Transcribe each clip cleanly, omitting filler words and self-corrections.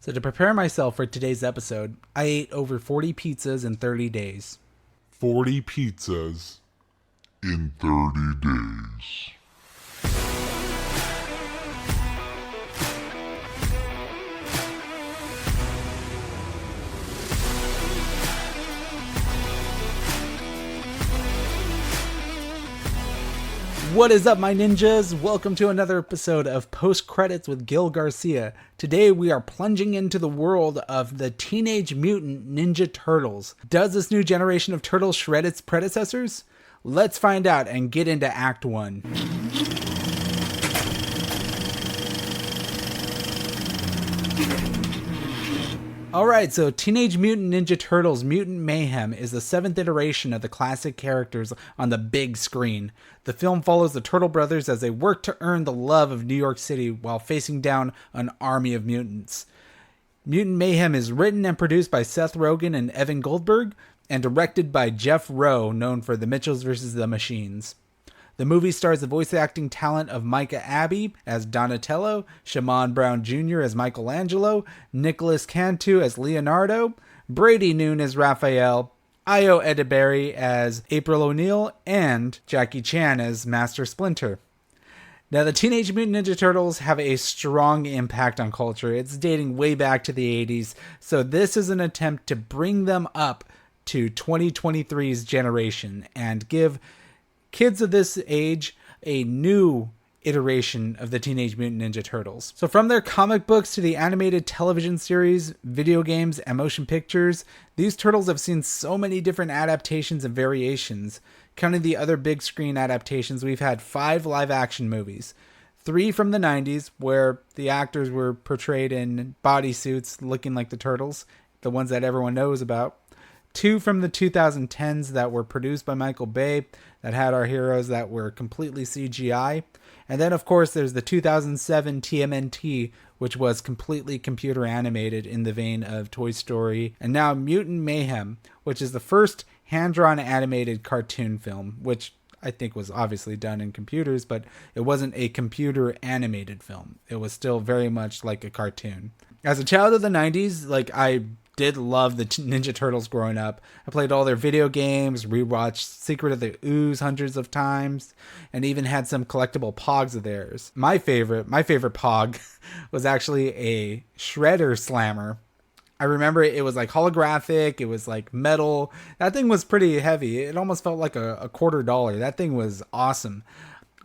So to prepare myself for today's episode, I ate over 40 pizzas in 30 days. 40 pizzas in 30 days. What is up, my ninjas? Welcome to another episode of Post Credits with Gil Garcia. Today we are plunging into the world of the Teenage Mutant Ninja Turtles. Does this new generation of turtles shred its predecessors? Let's find out and get into Act 1. Alright, so Teenage Mutant Ninja Turtles Mutant Mayhem is the 7th iteration of the classic characters on the big screen. The film follows the Turtle brothers as they work to earn the love of New York City while facing down an army of mutants. Mutant Mayhem is written and produced by Seth Rogen and Evan Goldberg, and directed by Jeff Rowe, known for The Mitchells vs. the Machines. The movie stars the voice acting talent of Micah Abbey as Donatello, Shaman Brown Jr. as Michelangelo, Nicholas Cantu as Leonardo, Brady Noon as Raphael, Io Edeberry as April O'Neil, and Jackie Chan as Master Splinter. Now, the Teenage Mutant Ninja Turtles have a strong impact on culture. It's dating way back to the 80s, so this is an attempt to bring them up to 2023's generation and give kids of this age a new iteration of the Teenage Mutant Ninja Turtles. So from their comic books to the animated television series, video games, and motion pictures, these turtles have seen so many different adaptations and variations. Counting the other big screen adaptations, we've had 5 live action movies. 3 from the 90s, where the actors were portrayed in bodysuits looking like the turtles, the ones that everyone knows about. 2 from the 2010s that were produced by Michael Bay, that had our heroes that were completely CGI. And then, of course, there's the 2007 TMNT, which was completely computer animated in the vein of Toy Story. And now Mutant Mayhem, which is the first hand-drawn animated cartoon film, which I think was obviously done in computers, but it wasn't a computer animated film. It was still very much like a cartoon. As a child of the 90s, I did love the Ninja Turtles growing up. I played all their video games, rewatched Secret of the Ooze hundreds of times, and even had some collectible Pogs of theirs. My favorite Pog was actually a Shredder Slammer. I remember it was holographic, it was metal. That thing was pretty heavy. It almost felt like a $quarter. That thing was awesome.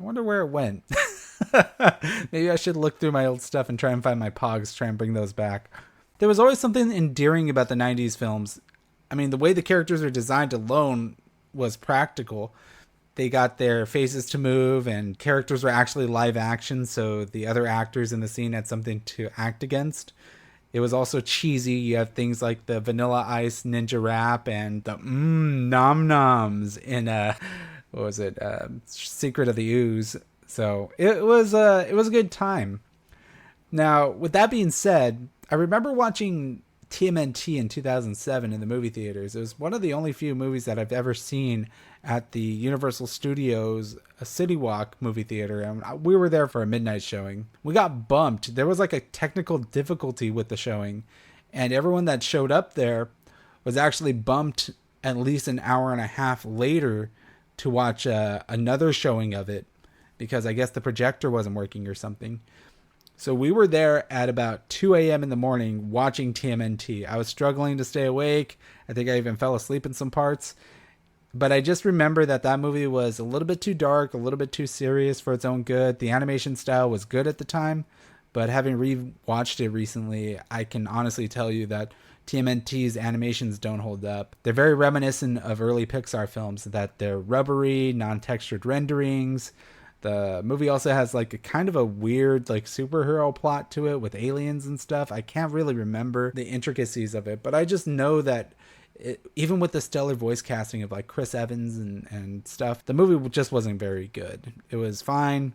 I wonder where it went. Maybe I should look through my old stuff and try and find my Pogs, try and bring those back. There was always something endearing about the 90s films. I mean, the way the characters are designed alone was practical. They got their faces to move, and characters were actually live action, so the other actors in the scene had something to act against. It was also cheesy. You have things like the Vanilla Ice Ninja Rap and the nom noms in Secret of the Ooze. So it was a good time. Now, with that being said, I remember watching TMNT in 2007 in the movie theaters. It was one of the only few movies that I've ever seen at the Universal Studios City Walk movie theater. And we were there for a midnight showing. We got bumped. There was a technical difficulty with the showing. And everyone that showed up there was actually bumped at least an hour and a half later to watch another showing of it, because I guess the projector wasn't working or something. So we were there at about 2 a.m. in the morning watching TMNT. I was struggling to stay awake. I think I even fell asleep in some parts. But I just remember that movie was a little bit too dark, a little bit too serious for its own good. The animation style was good at the time, but having re-watched it recently, I can honestly tell you that TMNT's animations don't hold up. They're very reminiscent of early Pixar films, that they're rubbery, non-textured renderings. The movie also has a kind of a weird superhero plot to it with aliens and stuff. I can't really remember the intricacies of it, but I just know that even with the stellar voice casting of Chris Evans and stuff, the movie just wasn't very good. It was fine.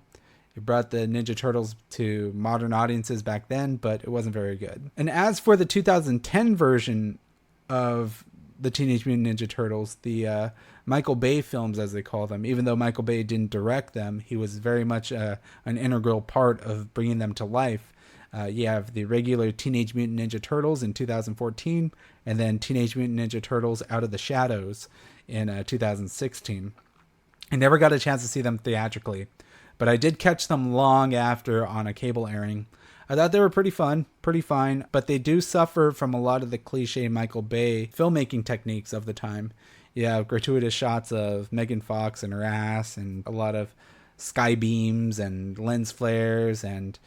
It brought the Ninja Turtles to modern audiences back then, but it wasn't very good. And as for the 2010 version of the Teenage Mutant Ninja Turtles, the Michael Bay films, as they call them, even though Michael Bay didn't direct them, he was very much an integral part of bringing them to life. You have the regular Teenage Mutant Ninja Turtles in 2014, and then Teenage Mutant Ninja Turtles Out of the Shadows in 2016. I never got a chance to see them theatrically, but I did catch them long after on a cable airing. I thought they were pretty fun, pretty fine, but they do suffer from a lot of the cliche Michael Bay filmmaking techniques of the time. You have gratuitous shots of Megan Fox and her ass, and a lot of sky beams and lens flares, and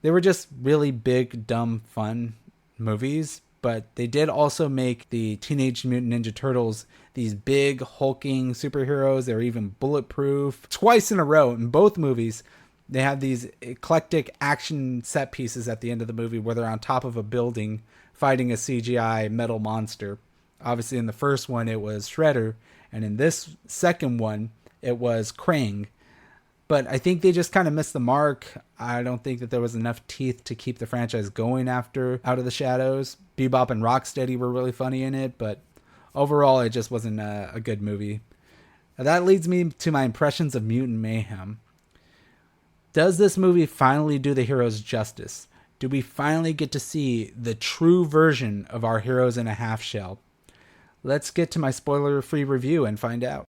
they were just really big, dumb, fun movies. But they did also make the Teenage Mutant Ninja Turtles these big, hulking superheroes. They're even bulletproof. Twice in a row in both movies, they have these eclectic action set pieces at the end of the movie where they're on top of a building fighting a CGI metal monster. Obviously, in the first one, it was Shredder. And in this second one, it was Krang. But I think they just kind of missed the mark. I don't think that there was enough teeth to keep the franchise going after Out of the Shadows. Bebop and Rocksteady were really funny in it, but overall it just wasn't a good movie. Now that leads me to my impressions of Mutant Mayhem. Does this movie finally do the heroes justice? Do we finally get to see the true version of our heroes in a half shell? Let's get to my spoiler-free review and find out.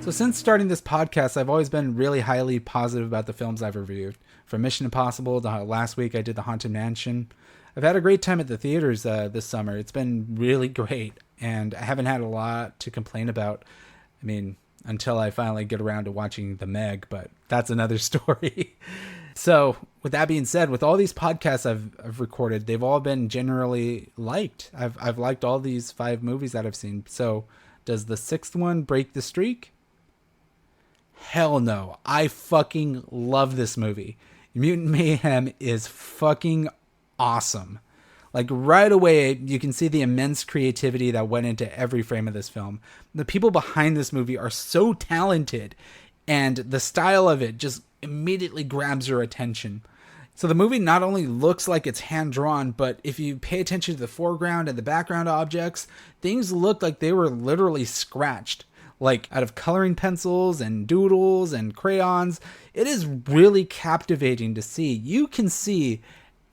So since starting this podcast, I've always been really highly positive about the films I've reviewed. From Mission Impossible to last week I did The Haunted Mansion. I've had a great time at the theaters this summer. It's been really great, and I haven't had a lot to complain about. I mean, until I finally get around to watching The Meg, but that's another story. So with that being said, with all these podcasts I've recorded, they've all been generally liked. I've liked all these 5 movies that I've seen. So does the 6th one break the streak? Hell no. I fucking love this movie. Mutant Mayhem is fucking awesome. Like right away, you can see the immense creativity that went into every frame of this film. The people behind this movie are so talented, and the style of it just immediately grabs your attention. So the movie not only looks like it's hand-drawn, but if you pay attention to the foreground and the background objects, things look like they were literally scratched, like out of coloring pencils and doodles and crayons. It is really captivating to see. You can see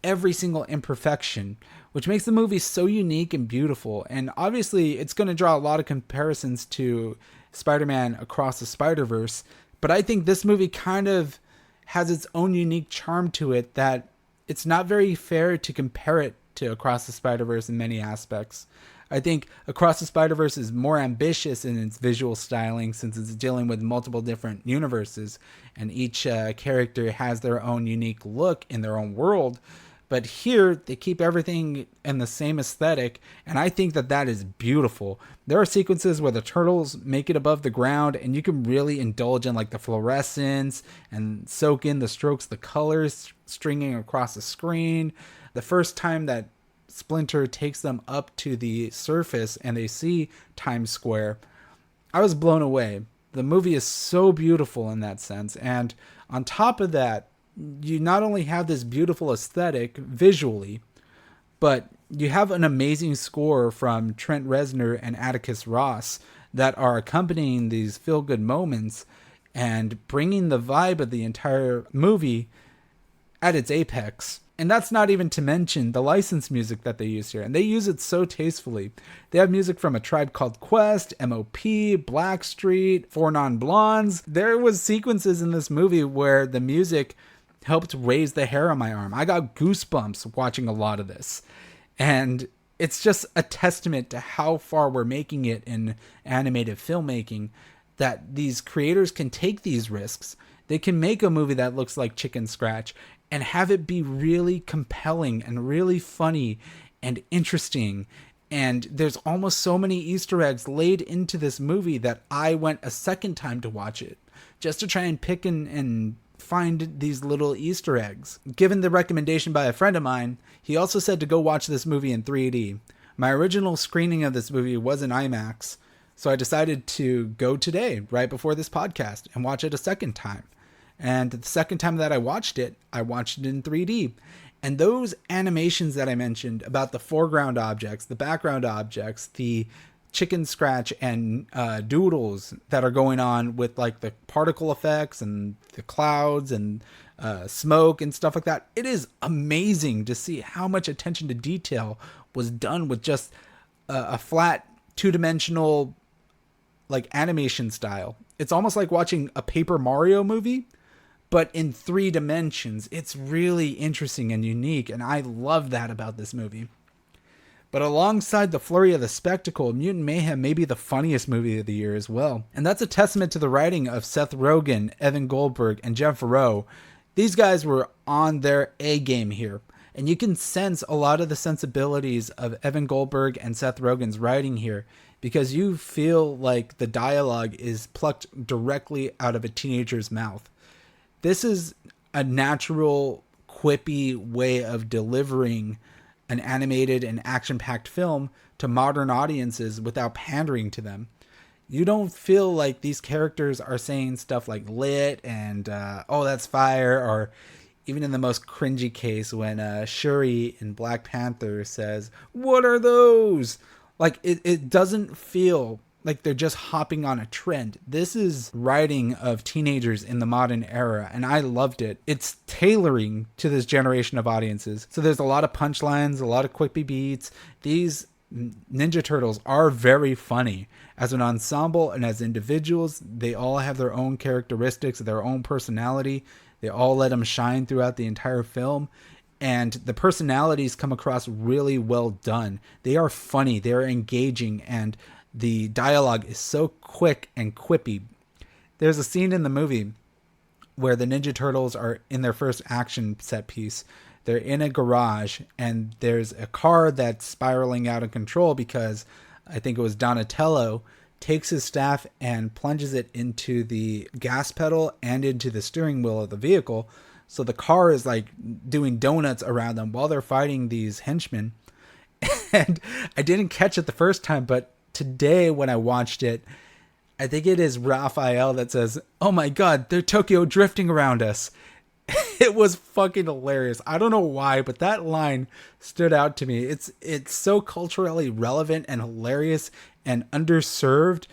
every single imperfection, which makes the movie so unique and beautiful. And obviously, it's going to draw a lot of comparisons to Spider-Man Across the Spider-Verse, but I think this movie kind of has its own unique charm to it that it's not very fair to compare it to Across the Spider-Verse in many aspects. I think Across the Spider-Verse is more ambitious in its visual styling since it's dealing with multiple different universes, and each character has their own unique look in their own world. But here, they keep everything in the same aesthetic, and I think that that is beautiful. There are sequences where the turtles make it above the ground, and you can really indulge in like the fluorescence and soak in the strokes, the colors stringing across the screen. The first time that Splinter takes them up to the surface and they see Times Square, I was blown away. The movie is so beautiful in that sense, and on top of that, you not only have this beautiful aesthetic visually, but you have an amazing score from Trent Reznor and Atticus Ross that are accompanying these feel-good moments and bringing the vibe of the entire movie at its apex. And that's not even to mention the licensed music that they use here. And they use it so tastefully. They have music from A Tribe Called Quest, M.O.P., Blackstreet, Four Non Blondes. There was sequences in this movie where the music helped raise the hair on my arm. I got goosebumps watching a lot of this. And it's just a testament to how far we're making it in animated filmmaking, that these creators can take these risks. They can make a movie that looks like chicken scratch and have it be really compelling and really funny and interesting. And there's almost so many Easter eggs laid into this movie that I went a second time to watch it just to try and pick and find these little Easter eggs. Given the recommendation by a friend of mine, he also said to go watch this movie in 3D. My original screening of this movie was in IMAX, so I decided to go today, right before this podcast, and watch it a second time. And the second time that I watched it in 3D. And those animations that I mentioned about the foreground objects, the background objects, the chicken scratch and doodles that are going on with like the particle effects and the clouds and smoke and stuff like that. It is amazing to see how much attention to detail was done with just a flat two-dimensional like animation style. It's almost like watching a Paper Mario movie, but in 3 dimensions. It's really interesting and unique, and I love that about this movie. But alongside the flurry of the spectacle, Mutant Mayhem may be the funniest movie of the year as well. And that's a testament to the writing of Seth Rogen, Evan Goldberg, and Jeff Rowe. These guys were on their A game here. And you can sense a lot of the sensibilities of Evan Goldberg and Seth Rogen's writing here, because you feel like the dialogue is plucked directly out of a teenager's mouth. This is a natural, quippy way of delivering an animated and action-packed film to modern audiences without pandering to them. You don't feel like these characters are saying stuff like lit and, oh, that's fire, or even in the most cringy case when Shuri in Black Panther says, what are those? Like, it doesn't feel like they're just hopping on a trend. This is writing of teenagers in the modern era, and I loved it. It's tailoring to this generation of audiences. So there's a lot of punchlines, a lot of quippy beats. These Ninja Turtles are very funny. As an ensemble and as individuals, they all have their own characteristics, their own personality. They all let them shine throughout the entire film. And the personalities come across really well done. They are funny, they are engaging, and the dialogue is so quick and quippy. There's a scene in the movie where the Ninja Turtles are in their first action set piece. They're in a garage, and there's a car that's spiraling out of control because I think it was Donatello takes his staff and plunges it into the gas pedal and into the steering wheel of the vehicle. So the car is like doing donuts around them while they're fighting these henchmen. And I didn't catch it the first time, but today when I watched it, I think it is Raphael that says, oh my god, they're Tokyo drifting around us. It was fucking hilarious. I don't know why, but that line stood out to me. It's so culturally relevant and hilarious and underserved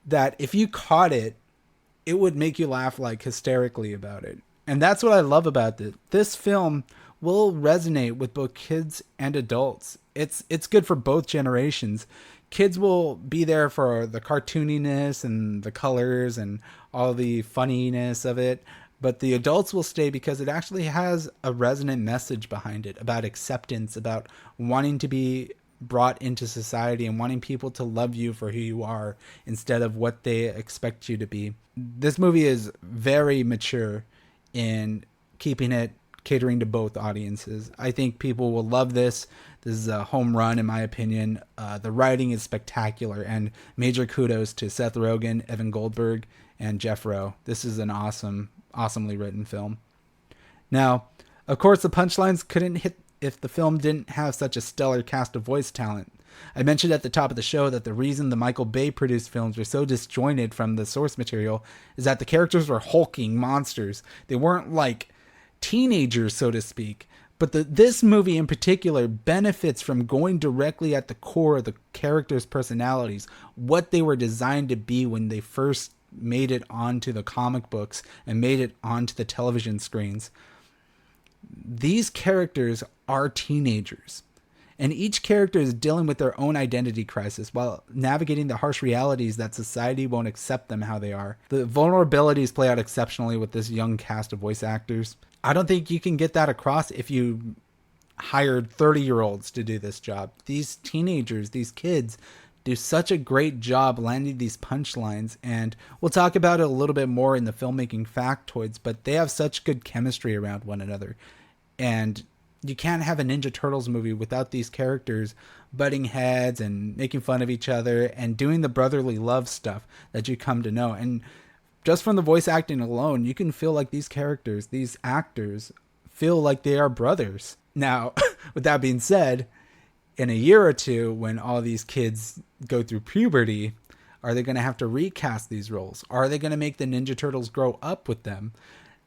that if you caught it, it would make you laugh like hysterically about it. And that's what I love about it. This film will resonate with both kids and adults. It's good for both generations. Kids will be there for the cartooniness and the colors and all the funniness of it. But the adults will stay because it actually has a resonant message behind it about acceptance, about wanting to be brought into society and wanting people to love you for who you are instead of what they expect you to be. This movie is very mature in keeping it catering to both audiences. I think people will love this. This is a home run in my opinion. The writing is spectacular, and major kudos to Seth Rogen, Evan Goldberg, and Jeff Rowe. This is an awesomely written film. Now, of course, the punchlines couldn't hit if the film didn't have such a stellar cast of voice talent. I mentioned at the top of the show that the reason the Michael Bay produced films were so disjointed from the source material is that the characters were hulking monsters. They weren't like teenagers, so to speak. But this movie in particular benefits from going directly at the core of the characters' personalities, what they were designed to be when they first made it onto the comic books and made it onto the television screens. These characters are teenagers, and each character is dealing with their own identity crisis while navigating the harsh realities that society won't accept them how they are. The vulnerabilities play out exceptionally with this young cast of voice actors. I don't think you can get that across if you hired 30-year-olds to do this job. These teenagers, these kids, do such a great job landing these punchlines, and we'll talk about it a little bit more in the filmmaking factoids, but they have such good chemistry around one another. And you can't have a Ninja Turtles movie without these characters butting heads and making fun of each other and doing the brotherly love stuff that you come to know. And just from the voice acting alone, you can feel like these characters, these actors, feel like they are brothers. Now, with that being said, in a year or two, when all these kids go through puberty, are they going to have to recast these roles? Are they going to make the Ninja Turtles grow up with them?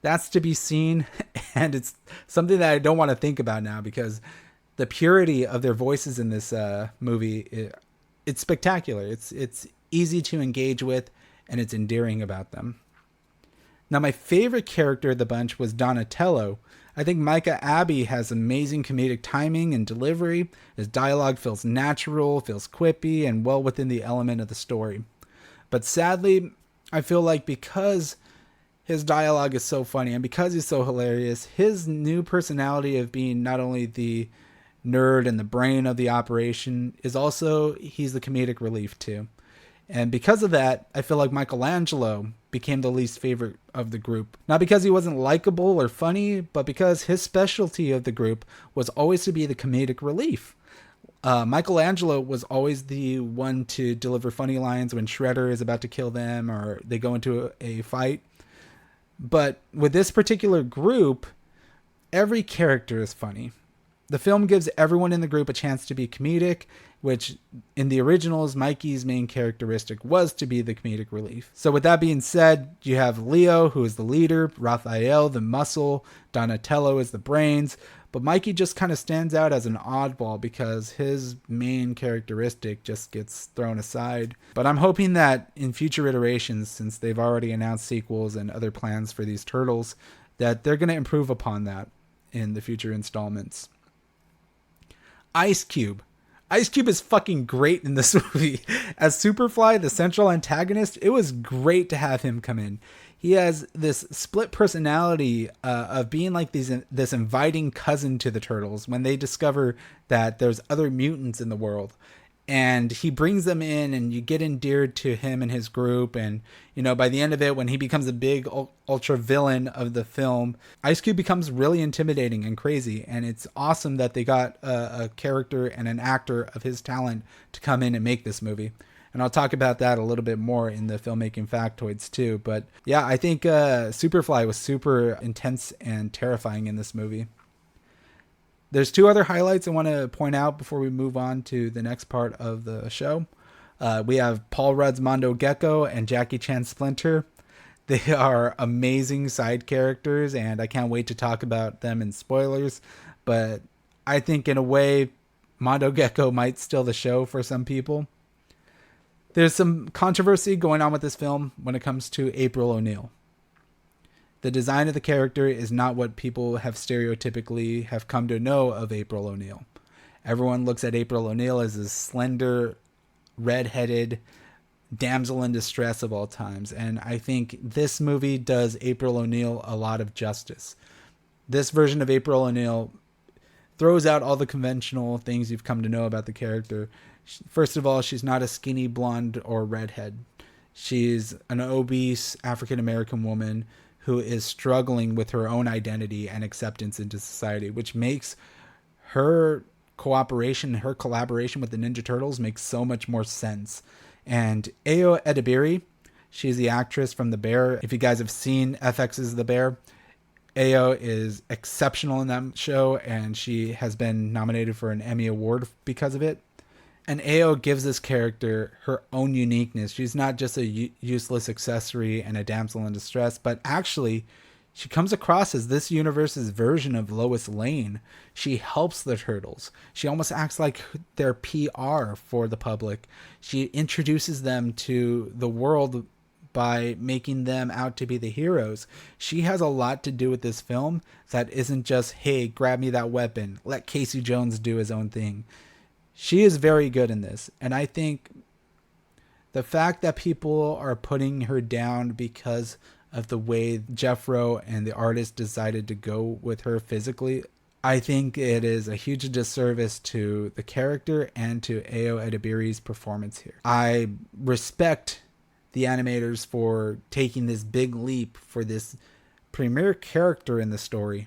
That's to be seen, and it's something that I don't want to think about now because the purity of their voices in this movie it's spectacular. It's easy to engage with, and it's endearing about them. Now, my favorite character of the bunch was Donatello. I think Micah Abbey has amazing comedic timing and delivery. His dialogue feels natural, feels quippy, and well within the element of the story. But sadly, I feel like because his dialogue is so funny and because he's so hilarious, his new personality of being not only the nerd and the brain of the operation is also he's the comedic relief too. And because of that, I feel like Michelangelo became the least favorite of the group. Not because he wasn't likable or funny, but because his specialty of the group was always to be the comedic relief. Michelangelo was always the one to deliver funny lines when Shredder is about to kill them or they go into a fight. But with this particular group, every character is funny. The film gives everyone in the group a chance to be comedic, which in the originals, Mikey's main characteristic was to be the comedic relief. So with that being said, you have Leo, who is the leader, Raphael, the muscle, Donatello is the brains, but Mikey just kind of stands out as an oddball because his main characteristic just gets thrown aside. But I'm hoping that in future iterations, since they've already announced sequels and other plans for these turtles, that they're going to improve upon that in the future installments. Ice Cube. Ice Cube is fucking great in this movie. As Superfly, the central antagonist, it was great to have him come in. He has this split personality of being like this inviting cousin to the Turtles when they discover that there's other mutants in the world. And he brings them in and you get endeared to him and his group. And, you know, by the end of it, when he becomes a big ultra villain of the film, Ice Cube becomes really intimidating and crazy. And it's awesome that they got a character and an actor of his talent to come in and make this movie. And I'll talk about that a little bit more in the filmmaking factoids too. But yeah, I think Superfly was super intense and terrifying in this movie. There's two other highlights I want to point out before we move on to the next part of the show. We have Paul Rudd's Mondo Gecko and Jackie Chan Splinter. They are amazing side characters, and I can't wait to talk about them in spoilers. But I think in a way, Mondo Gecko might steal the show for some people. There's some controversy going on with this film when it comes to April O'Neil. The design of the character is not what people have stereotypically have come to know of April O'Neil. Everyone looks at April O'Neil as a slender, red-headed damsel in distress of all times. And I think this movie does April O'Neil a lot of justice. This version of April O'Neil throws out all the conventional things you've come to know about the character. First of all, she's not a skinny blonde or redhead. She's an obese African-American woman who is struggling with her own identity and acceptance into society, which makes her collaboration with the Ninja Turtles makes so much more sense. And Ayo Edebiri, she's the actress from The Bear. If you guys have seen FX's The Bear, Ayo is exceptional in that show, and she has been nominated for an Emmy Award because of it. And Ayo gives this character her own uniqueness. She's not just a useless accessory and a damsel in distress, but actually she comes across as this universe's version of Lois Lane. She helps the Turtles. She almost acts like their PR for the public. She introduces them to the world by making them out to be the heroes. She has a lot to do with this film that isn't just, hey, grab me that weapon, let Casey Jones do his own thing. She is very good in this, and I think the fact that people are putting her down because of the way Jeff Rowe and the artist decided to go with her physically, I think it is a huge disservice to the character and to Ayo Edebiri's performance here. I respect the animators for taking this big leap for this premier character in the story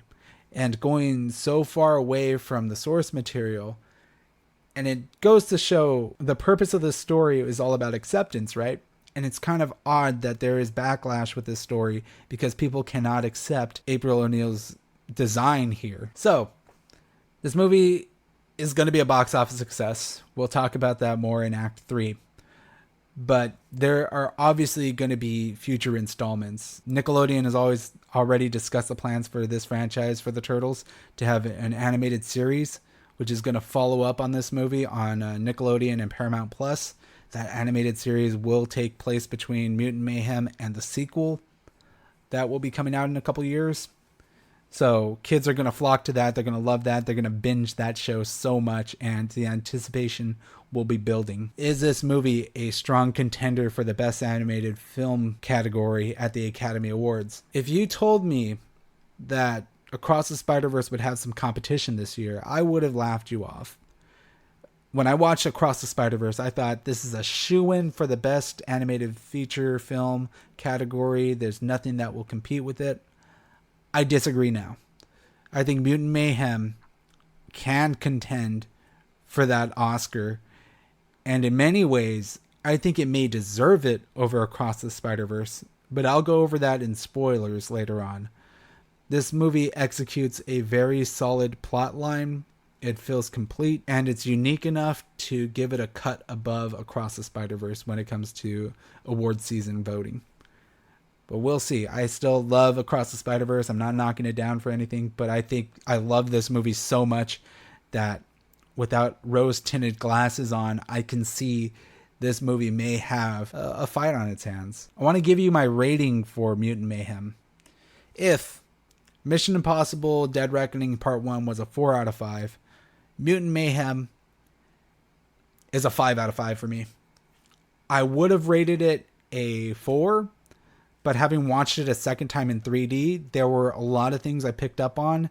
and going so far away from the source material. And it goes to show the purpose of this story is all about acceptance, right? And it's kind of odd that there is backlash with this story because people cannot accept April O'Neil's design here. So, this movie is going to be a box office success. We'll talk about that more in Act 3. But there are obviously going to be future installments. Nickelodeon has already discussed the plans for this franchise for the Turtles to have an animated series which is going to follow up on this movie on Nickelodeon and Paramount Plus. That animated series will take place between Mutant Mayhem and the sequel that will be coming out in a couple years. So kids are going to flock to that. They're going to love that. They're going to binge that show so much, and the anticipation will be building. Is this movie a strong contender for the Best Animated Film category at the Academy Awards? If you told me that Across the Spider-Verse would have some competition this year, I would have laughed you off. When I watched Across the Spider-Verse, I thought this is a shoo-in for the Best Animated Feature Film category. There's nothing that will compete with it. I disagree now. I think Mutant Mayhem can contend for that Oscar. And in many ways, I think it may deserve it over Across the Spider-Verse. But I'll go over that in spoilers later on. This movie executes a very solid plot line. It feels complete, and it's unique enough to give it a cut above Across the Spider-Verse when it comes to award season voting. But we'll see. I still love Across the Spider-Verse. I'm not knocking it down for anything, but I think I love this movie so much that without rose-tinted glasses on, I can see this movie may have a fight on its hands. I want to give you my rating for Mutant Mayhem. If Mission Impossible Dead Reckoning Part 1 was a 4 out of 5, Mutant Mayhem is a 5 out of 5 for me. I would have rated it a 4, but having watched it a second time in 3D, there were a lot of things I picked up on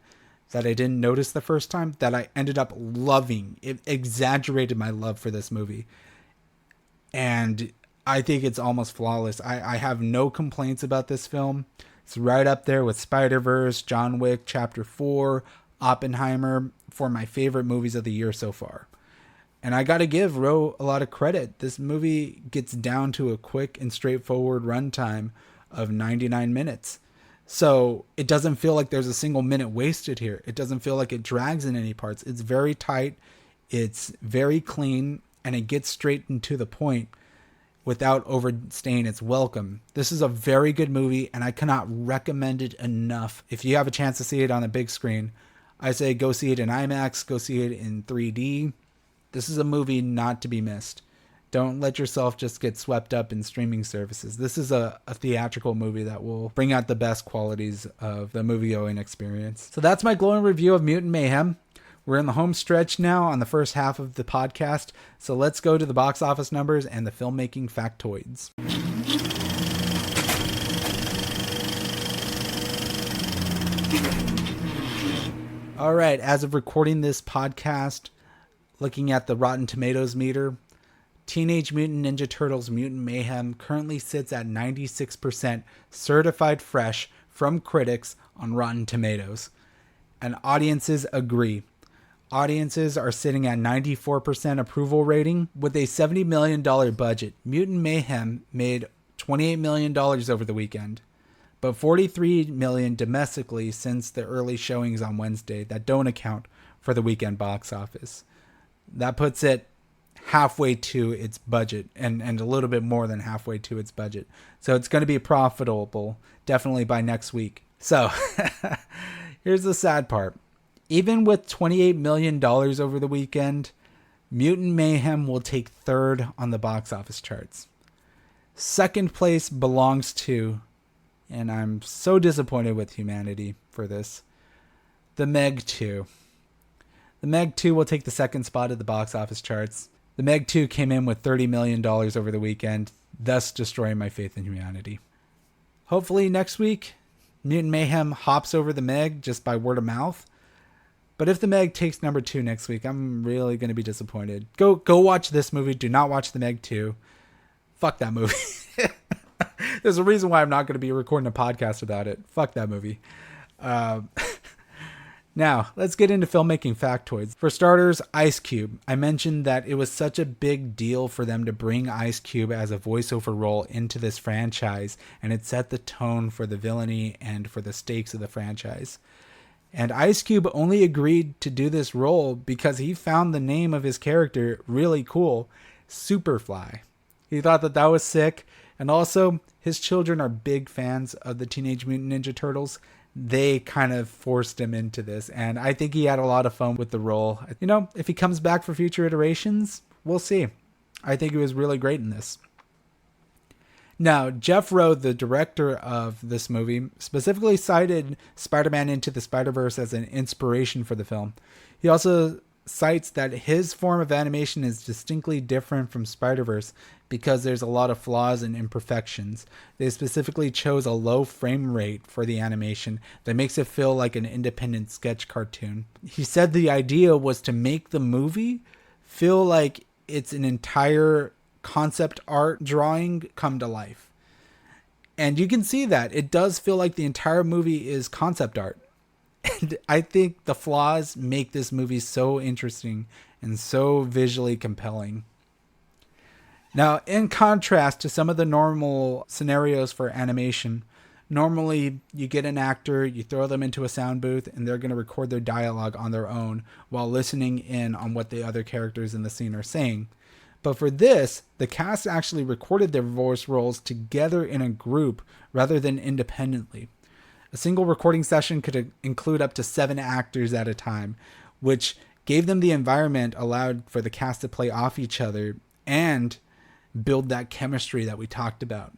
that I didn't notice the first time that I ended up loving. It exaggerated my love for this movie. And I think it's almost flawless. I have no complaints about this film. It's right up there with Spider-Verse, John Wick, Chapter 4, Oppenheimer, for my favorite movies of the year so far. And I got to give Ro a lot of credit. This movie gets down to a quick and straightforward runtime of 99 minutes. So it doesn't feel like there's a single minute wasted here. It doesn't feel like it drags in any parts. It's very tight. It's very clean, and it gets straight and to the point without overstaying its welcome. This is a very good movie, and I cannot recommend it enough. If you have a chance to see it on a big screen, I say go see it in IMAX, go see it in 3D. This is a movie not to be missed. Don't let yourself just get swept up in streaming services. This is a theatrical movie that will bring out the best qualities of the movie-going experience. So that's my glowing review of Mutant Mayhem. We're in the home stretch now on the first half of the podcast, so let's go to the box office numbers and the filmmaking factoids. All right, as of recording this podcast, looking at the Rotten Tomatoes meter, Teenage Mutant Ninja Turtles Mutant Mayhem currently sits at 96% certified fresh from critics on Rotten Tomatoes. And audiences agree. Audiences are sitting at 94% approval rating. With a $70 million budget, Mutant Mayhem made $28 million over the weekend, but $43 million domestically since the early showings on Wednesday that don't account for the weekend box office. That puts it halfway to its budget and a little bit more than halfway to its budget. So it's going to be profitable definitely by next week. So here's the sad part. Even with $28 million over the weekend, Mutant Mayhem will take third on the box office charts. Second place belongs to, and I'm so disappointed with humanity for this, The Meg 2. The Meg 2 will take the second spot at the box office charts. The Meg 2 came in with $30 million over the weekend, thus destroying my faith in humanity. Hopefully next week, Mutant Mayhem hops over The Meg just by word of mouth. But if The Meg takes number 2 next week, I'm really going to be disappointed. Go watch this movie. Do not watch The Meg 2. Fuck that movie. There's a reason why I'm not going to be recording a podcast about it. Fuck that movie. Now, let's get into filmmaking factoids. For starters, Ice Cube. I mentioned that it was such a big deal for them to bring Ice Cube as a voiceover role into this franchise, and it set the tone for the villainy and for the stakes of the franchise. And Ice Cube only agreed to do this role because he found the name of his character really cool, Superfly. He thought that was sick, and also his children are big fans of the Teenage Mutant Ninja Turtles. They kind of forced him into this, and I think he had a lot of fun with the role. If he comes back for future iterations, we'll see. I think he was really great in this. Now, Jeff Rowe, the director of this movie, specifically cited Spider-Man Into the Spider-Verse as an inspiration for the film. He also cites that his form of animation is distinctly different from Spider-Verse because there's a lot of flaws and imperfections. They specifically chose a low frame rate for the animation that makes it feel like an independent sketch cartoon. He said the idea was to make the movie feel like it's an entire concept art drawing come to life. And you can see that. It does feel like the entire movie is concept art. And I think the flaws make this movie so interesting and so visually compelling. Now, in contrast to some of the normal scenarios for animation, normally you get an actor, you throw them into a sound booth, and they're going to record their dialogue on their own while listening in on what the other characters in the scene are saying. But for this, the cast actually recorded their voice roles together in a group rather than independently. A single recording session could include up to 7 actors at a time, which gave them the environment allowed for the cast to play off each other and build that chemistry that we talked about.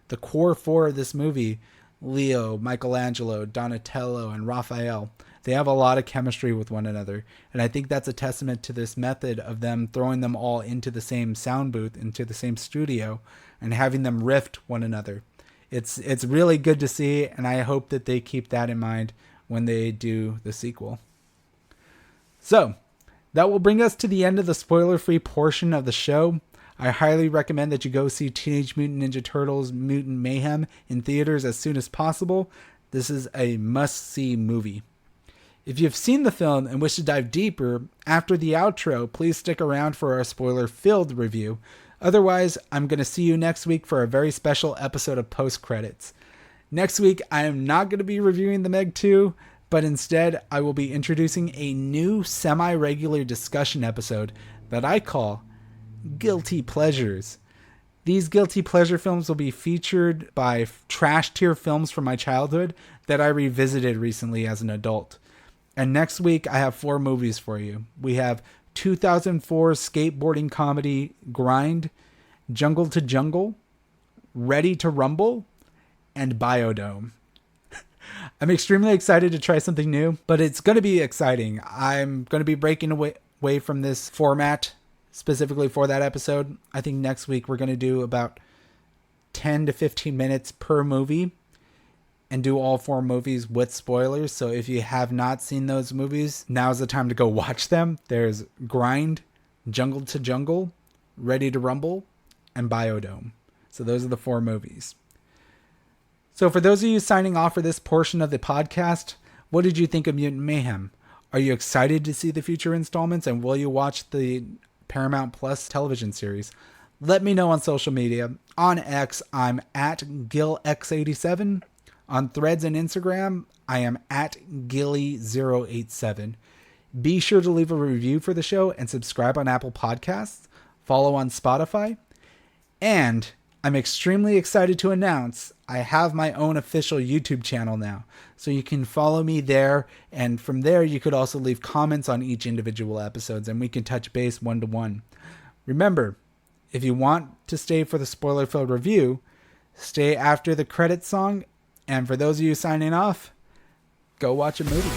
The core 4 of this movie, Leo, Michelangelo, Donatello, and Raphael, they have a lot of chemistry with one another. And I think that's a testament to this method of them throwing them all into the same sound booth, into the same studio, and having them riff one another. It's really good to see, and I hope that they keep that in mind when they do the sequel. So, that will bring us to the end of the spoiler-free portion of the show. I highly recommend that you go see Teenage Mutant Ninja Turtles Mutant Mayhem in theaters as soon as possible. This is a must-see movie. If you've seen the film and wish to dive deeper, after the outro, please stick around for our spoiler-filled review. Otherwise, I'm going to see you next week for a very special episode of Post Credits. Next week, I am not going to be reviewing the Meg 2, but instead, I will be introducing a new semi-regular discussion episode that I call Guilty Pleasures. These Guilty Pleasure films will be featured by trash tier films from my childhood that I revisited recently as an adult. And next week, I have 4 movies for you. We have 2004 skateboarding comedy Grind, Jungle to Jungle, Ready to Rumble, and Biodome. I'm extremely excited to try something new, but it's going to be exciting. I'm going to be breaking away from this format specifically for that episode. I think next week we're going to do about 10 to 15 minutes per movie and do all 4 movies with spoilers. So if you have not seen those movies, now's the time to go watch them. There's Grind, Jungle to Jungle, Ready to Rumble, and Biodome. So those are the 4 movies. So for those of you signing off for this portion of the podcast, what did you think of Mutant Mayhem? Are you excited to see the future installments, and will you watch the Paramount Plus television series? Let me know on social media. On X, I'm at GilX87. On Threads and Instagram, I am at Gilly087. Be sure to leave a review for the show and subscribe on Apple Podcasts. Follow on Spotify. And I'm extremely excited to announce I have my own official YouTube channel now. So you can follow me there. And from there, you could also leave comments on each individual episodes and we can touch base one-to-one. Remember, if you want to stay for the spoiler-filled review, stay after the credits song. And for those of you signing off, go watch a movie.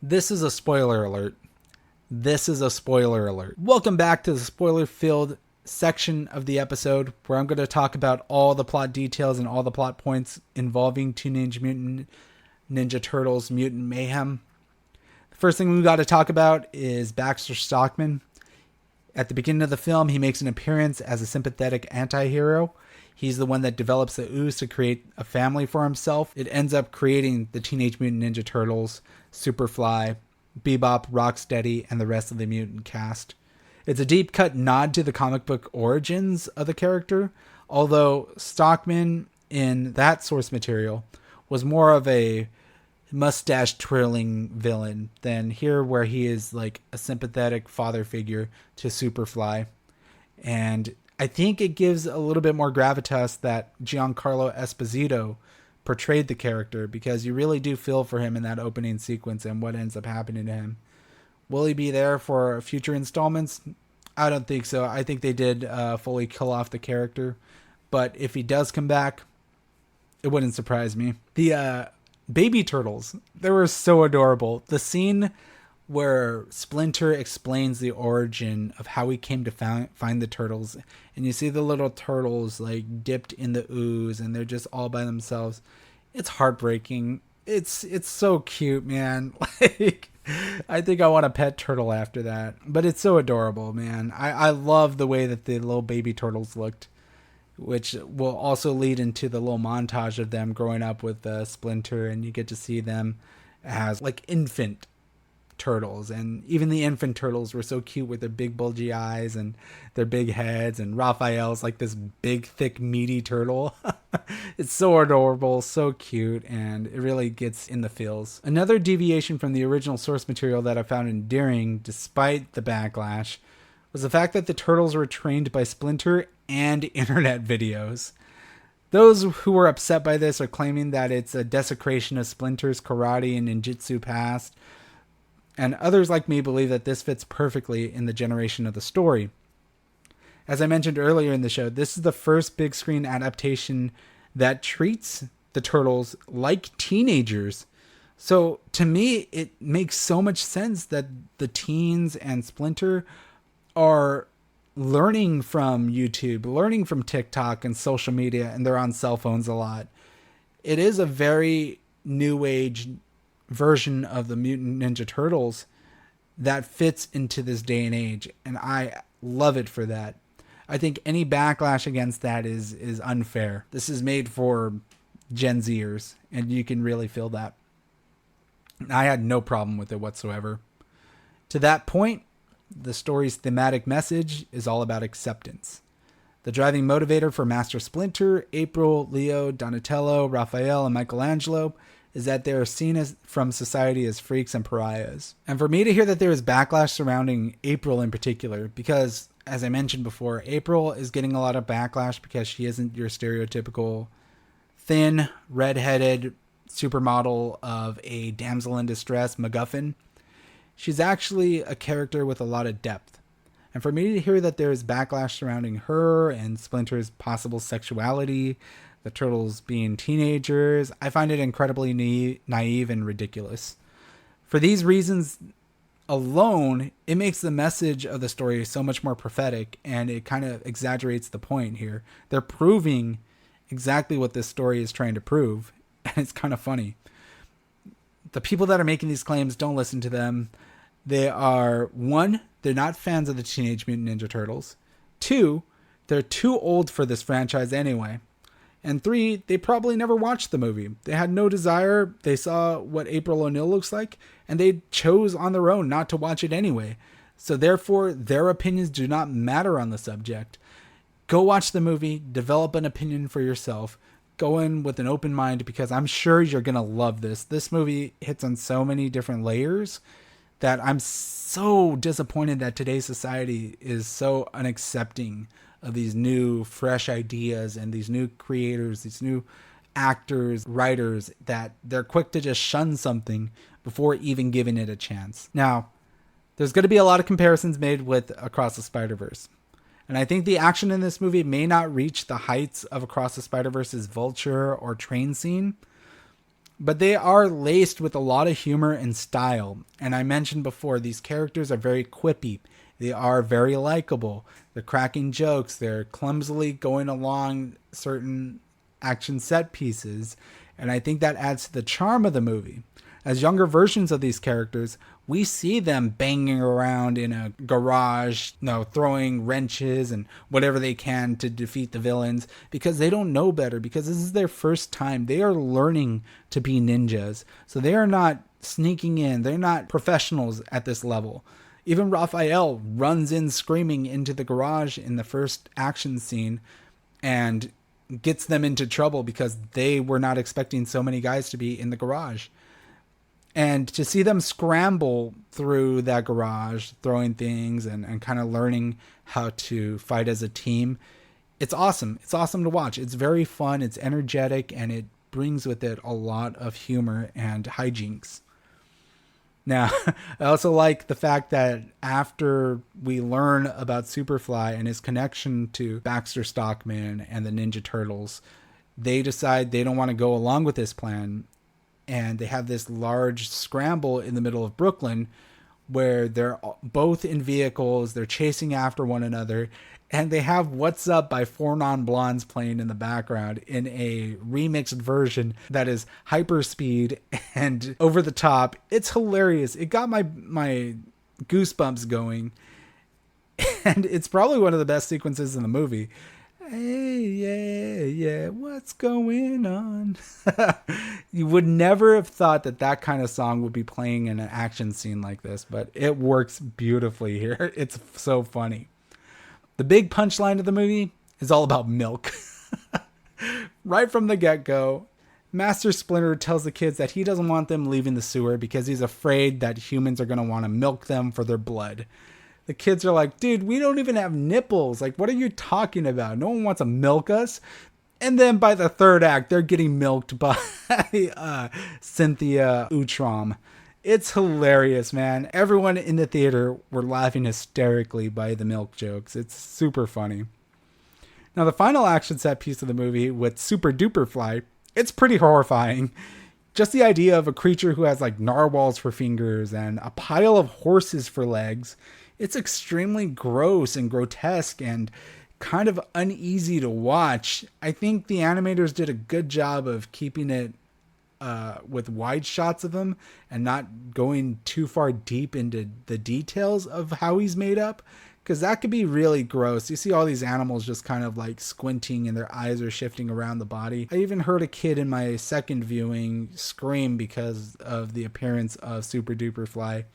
This is a spoiler alert. This is a spoiler alert. Welcome back to the spoiler-filled section of the episode where I'm going to talk about all the plot details and all the plot points involving Teenage Mutant Ninja Turtles Mutant Mayhem. The first thing we got to talk about is Baxter Stockman. At the beginning of the film, he makes an appearance as a sympathetic anti-hero. He's the one that develops the ooze to create a family for himself. It ends up creating the Teenage Mutant Ninja Turtles, Superfly, Bebop, Rocksteady, and the rest of the mutant cast. It's a deep cut nod to the comic book origins of the character, although Stockman in that source material was more of a mustache twirling villain than here, where he is like a sympathetic father figure to Superfly. And I think it gives a little bit more gravitas that Giancarlo Esposito portrayed the character, because you really do feel for him in that opening sequence and what ends up happening to him. Will he be there for future installments? I don't think so. I think they did fully kill off the character. But if he does come back, it wouldn't surprise me. The baby turtles, they were so adorable. The scene where Splinter explains the origin of how he came to find the turtles, and you see the little turtles like dipped in the ooze and they're just all by themselves. It's heartbreaking. It's so cute, man. Like, I think I want a pet turtle after that. But it's so adorable, man. I love the way that the little baby turtles looked, which will also lead into the little montage of them growing up with Splinter, and you get to see them as like infant turtles. And even the infant turtles were so cute with their big bulgy eyes and their big heads, and Raphael's like this big thick meaty turtle. It's so adorable, so cute, and it really gets in the feels. Another deviation from the original source material that I found endearing despite the backlash was the fact that the turtles were trained by Splinter and internet videos. Those who were upset by this are claiming that it's a desecration of Splinter's karate and ninjutsu past, and others like me believe that this fits perfectly in the generation of the story. As I mentioned earlier in the show, this is the first big screen adaptation that treats the turtles like teenagers. So to me, it makes so much sense that the teens and Splinter are learning from YouTube, learning from TikTok and social media, and they're on cell phones a lot. It is a very new age version of the Mutant Ninja Turtles that fits into this day and age, and I love it for that. I think any backlash against that is unfair. This is made for Gen Zers, and you can really feel that. I had no problem with it whatsoever. To that point, the story's thematic message is all about acceptance. The driving motivator for Master Splinter, April, Leo, Donatello, Raphael, and Michelangelo is that they are seen as from society as freaks and pariahs. And for me to hear that there is backlash surrounding April in particular, because as I mentioned before, April is getting a lot of backlash because she isn't your stereotypical thin, redheaded supermodel of a damsel in distress MacGuffin. She's actually a character with a lot of depth. And for me to hear that there is backlash surrounding her and Splinter's possible sexuality, the turtles being teenagers, I find it incredibly naive and ridiculous. For these reasons alone, it makes the message of the story so much more prophetic, and it kind of exaggerates the point here. They're proving exactly what this story is trying to prove, and it's kind of funny. The people that are making these claims, don't listen to them. They are, one, they're not fans of the Teenage Mutant Ninja Turtles. Two, they're too old for this franchise anyway. And three, they probably never watched the movie. They had no desire. They saw what April O'Neil looks like, and they chose on their own not to watch it anyway. So therefore, their opinions do not matter on the subject. Go watch the movie, develop an opinion for yourself. Go in with an open mind, because I'm sure you're going to love this. This movie hits on so many different layers that I'm so disappointed that today's society is so unaccepting of these new, fresh ideas and these new creators, these new actors, writers, that they're quick to just shun something before even giving it a chance. Now, there's going to be a lot of comparisons made with Across the Spider-Verse. And I think the action in this movie may not reach the heights of Across the Spider-Verse's Vulture or train scene, but they are laced with a lot of humor and style. And I mentioned before, these characters are very quippy. They are very likable. They're cracking jokes. They're clumsily going along certain action set pieces. And I think that adds to the charm of the movie. As younger versions of these characters, we see them banging around in a garage, throwing wrenches and whatever they can to defeat the villains because they don't know better, because this is their first time. They are learning to be ninjas. So they are not sneaking in. They're not professionals at this level. Even Raphael runs in screaming into the garage in the first action scene and gets them into trouble because they were not expecting so many guys to be in the garage. And to see them scramble through that garage, throwing things and kind of learning how to fight as a team, it's awesome. It's awesome to watch. It's very fun. It's energetic, and it brings with it a lot of humor and hijinks. Now, I also like the fact that after we learn about Superfly and his connection to Baxter Stockman and the Ninja Turtles, they decide they don't want to go along with this plan. And they have this large scramble in the middle of Brooklyn where they're both in vehicles. They're chasing after one another. And they have What's Up by Four Non Blondes playing in the background in a remixed version that is hyper speed and over the top. It's hilarious. It got my goosebumps going. And it's probably one of the best sequences in the movie. Hey, yeah, what's going on? You would never have thought that kind of song would be playing in an action scene like this, but it works beautifully here. It's so funny. The big punchline of the movie is all about milk. Right from the get-go, Master Splinter tells the kids that he doesn't want them leaving the sewer because he's afraid that humans are going to want to milk them for their blood. The kids are like, dude, we don't even have nipples. Like, what are you talking about? No one wants to milk us. And then by the third act, they're getting milked by Cynthia Utrom. It's hilarious, man. Everyone in the theater were laughing hysterically by the milk jokes. It's super funny. Now, the final action set piece of the movie with Super Duper Fly, it's pretty horrifying. Just the idea of a creature who has like narwhals for fingers and a pile of horses for legs. It's extremely gross and grotesque and kind of uneasy to watch. I think the animators did a good job of keeping it with wide shots of him and not going too far deep into the details of how he's made up, because that could be really gross. You see all these animals just kind of like squinting and their eyes are shifting around the body. I even heard a kid in my second viewing scream because of the appearance of Super Duper Fly.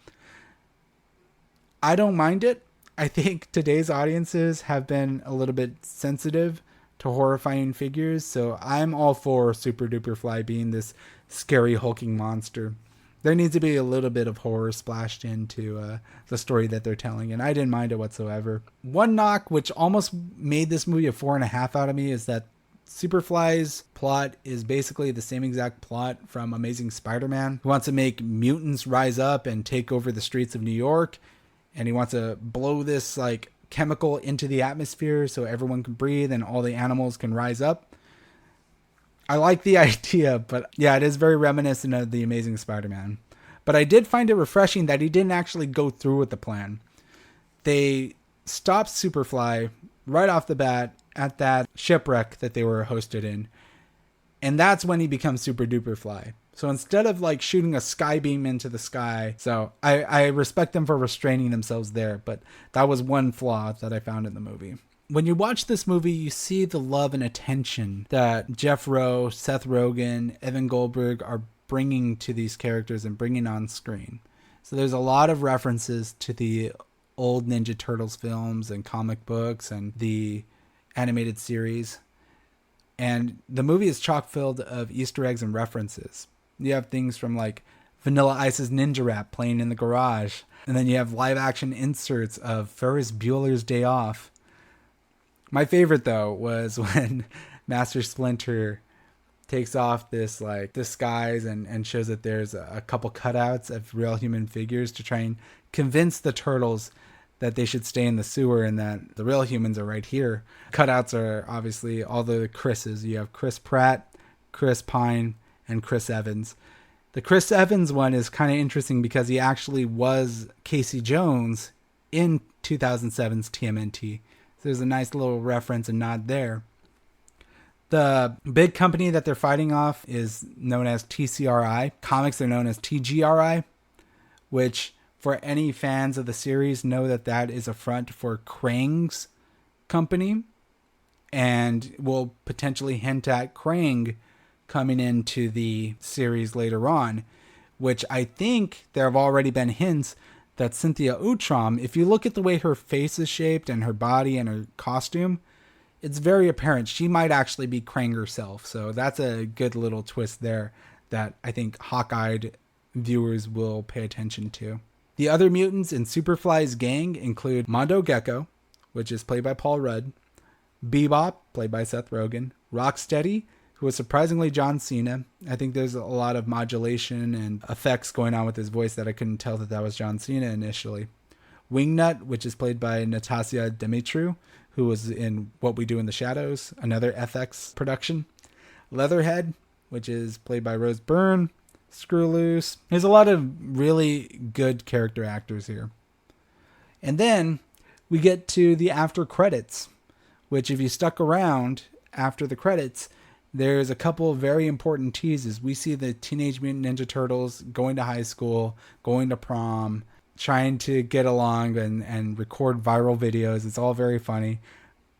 I don't mind it. I think today's audiences have been a little bit sensitive to horrifying figures, so I'm all for Super Duper Fly being this scary hulking monster. There needs to be a little bit of horror splashed into the story that they're telling, and I didn't mind it whatsoever. One knock, which almost made this movie a 4.5 out of me, is that Superfly's plot is basically the same exact plot from Amazing Spider-Man. He wants to make mutants rise up and take over the streets of New York, and he wants to blow this like chemical into the atmosphere so everyone can breathe and all the animals can rise up. I like the idea, but yeah, it is very reminiscent of the Amazing Spider-Man. But I did find it refreshing that he didn't actually go through with the plan. They stopped Superfly right off the bat at that shipwreck that they were hosted in. And that's when he becomes Super Duper Fly. So instead of like shooting a sky beam into the sky, so I respect them for restraining themselves there, but that was one flaw that I found in the movie. When you watch this movie, you see the love and attention that Jeff Rowe, Seth Rogen, Evan Goldberg are bringing to these characters and bringing on screen. So there's a lot of references to the old Ninja Turtles films and comic books and the animated series. And the movie is chock filled of Easter eggs and references. You have things from like Vanilla Ice's Ninja Rap playing in the garage. And then you have live action inserts of Ferris Bueller's Day Off. My favorite though was when Master Splinter takes off this like disguise and shows that there's a couple cutouts of real human figures to try and convince the turtles that they should stay in the sewer and that the real humans are right here. Cutouts are obviously all the Chris's. You have Chris Pratt, Chris Pine, and Chris Evans. The Chris Evans one is kind of interesting because he actually was Casey Jones in 2007's TMNT. So there's a nice little reference and nod there. The big company that they're fighting off is known as TCRI. Comics are known as TGRI, which for any fans of the series know that that is a front for Krang's company, and will potentially hint at Krang coming into the series later on, which I think there have already been hints that Cynthia Utrom, if you look at the way her face is shaped and her body and her costume, it's very apparent she might actually be Krang herself. So that's a good little twist there that I think hawk-eyed viewers will pay attention to. The other mutants in Superfly's gang include Mondo Gecko, which is played by Paul Rudd, Bebop, played by Seth Rogen, Rocksteady, who was surprisingly John Cena. I think there's a lot of modulation and effects going on with his voice that I couldn't tell that was John Cena initially. Wingnut, which is played by Natasha Demetriou, who was in What We Do in the Shadows, another FX production. Leatherhead, which is played by Rose Byrne. Screw Loose. There's a lot of really good character actors here. And then we get to the after credits, which if you stuck around after the credits, there's a couple of very important teases. We see the Teenage Mutant Ninja Turtles going to high school, going to prom, trying to get along and record viral videos. It's all very funny.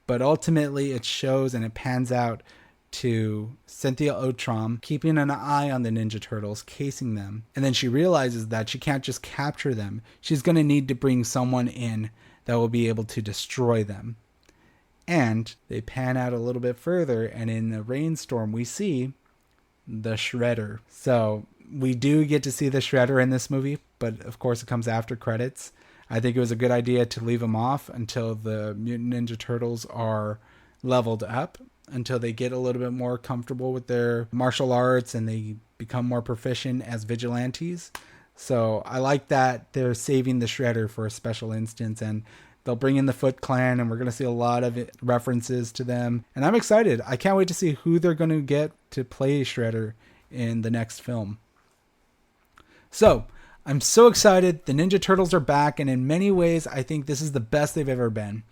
But ultimately it shows and it pans out to Cynthia Utrom keeping an eye on the Ninja Turtles, casing them. And then she realizes that she can't just capture them. She's going to need to bring someone in that will be able to destroy them. And they pan out a little bit further, and in the rainstorm we see the Shredder. So we do get to see the Shredder in this movie, but of course it comes after credits. I think it was a good idea to leave him off until the Mutant Ninja Turtles are leveled up, until they get a little bit more comfortable with their martial arts and they become more proficient as vigilantes. So I like that they're saving the Shredder for a special instance, and they'll bring in the Foot Clan, and we're going to see a lot of references to them. And I'm excited. I can't wait to see who they're going to get to play Shredder in the next film. So I'm so excited. The Ninja Turtles are back, and in many ways, I think this is the best they've ever been.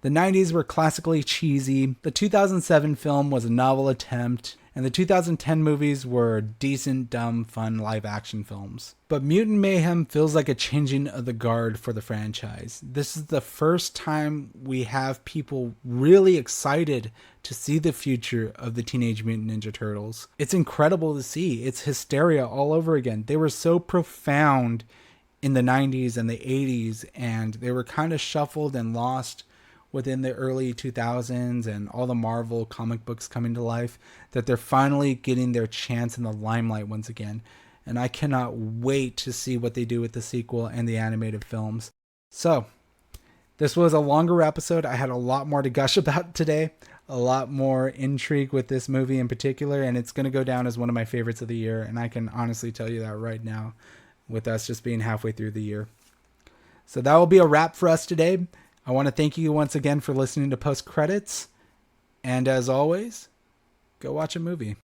The 90s were classically cheesy. The 2007 film was a novel attempt, and the 2010 movies were decent, dumb, fun live-action films. But Mutant Mayhem feels like a changing of the guard for the franchise. This is the first time we have people really excited to see the future of the Teenage Mutant Ninja Turtles. It's incredible to see. It's hysteria all over again. They were so profound in the 90s and the 80s, and they were kind of shuffled and lost within the early 2000s and all the Marvel comic books coming to life, that they're finally getting their chance in the limelight once again. And I cannot wait to see what they do with the sequel and the animated films. So, this was a longer episode. I had a lot more to gush about today, a lot more intrigue with this movie in particular, and it's going to go down as one of my favorites of the year, and I can honestly tell you that right now, with us just being halfway through the year. So that will be a wrap for us today. I want to thank you once again for listening to Post Credits. And as always, go watch a movie.